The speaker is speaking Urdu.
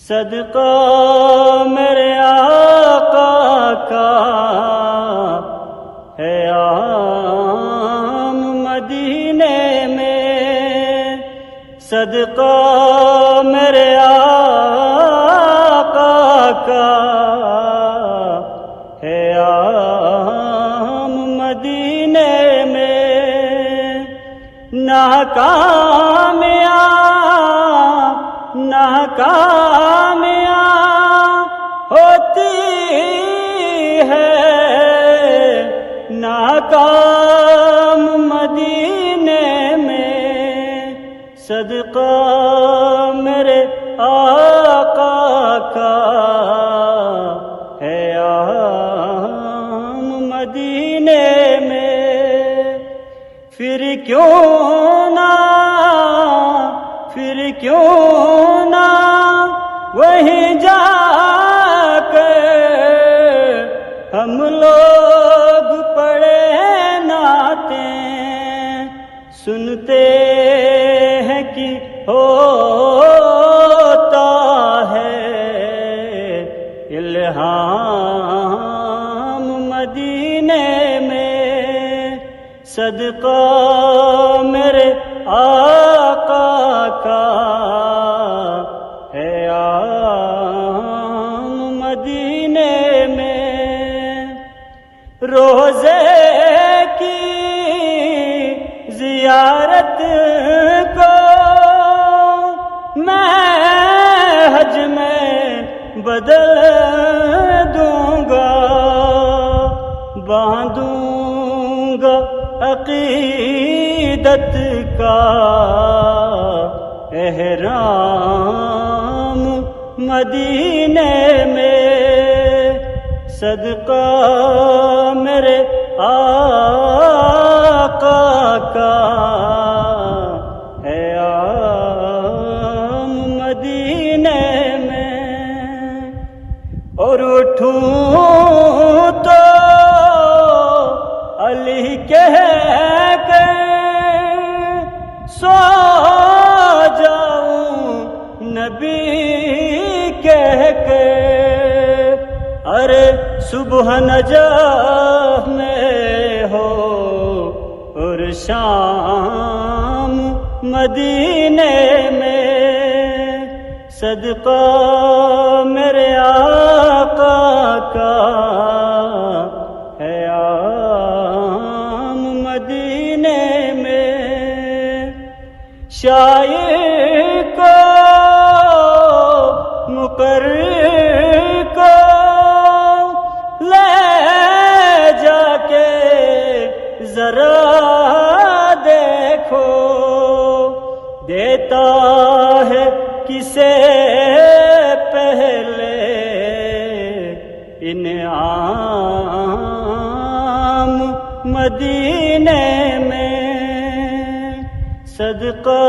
صدقہ میرے آقا کا ہے عام مدینے میں، صدقہ میرے آقا کا ہے عام مدینے میں، ناکامیاں ہوتی ہے ناکام مدینے میں، صدقہ میرے آقا کا ہے عام مدینے میں، پھر کیوں نہ وہیں جا کے ہم لوگ پڑھے نعتیں، سنتے ہیں کہ ہوتا ہے الہام مدینے میں، صدقہ میرے آقا کا ہے عام مدینے میں، روزے کی زیارت کو میں حج میں بدل دوں گا، باندھوں گا عقیدت کا احرام مدینے میں، صدقہ میرے آقا کا ہے عام مدینے میں، اور اٹھوں تو علی کہہ کے سو جاؤں نبی کہہ کے، ارے صبح نجف میں ہو اور شام مدینے میں، صدقہ میرے آقا کا ہے عام مدینے میں، شاعر کو مقرر کو لے جا کے ذرا دیکھو، دیتا ہے کسے پہلے انعام مدینے میں، صدقہ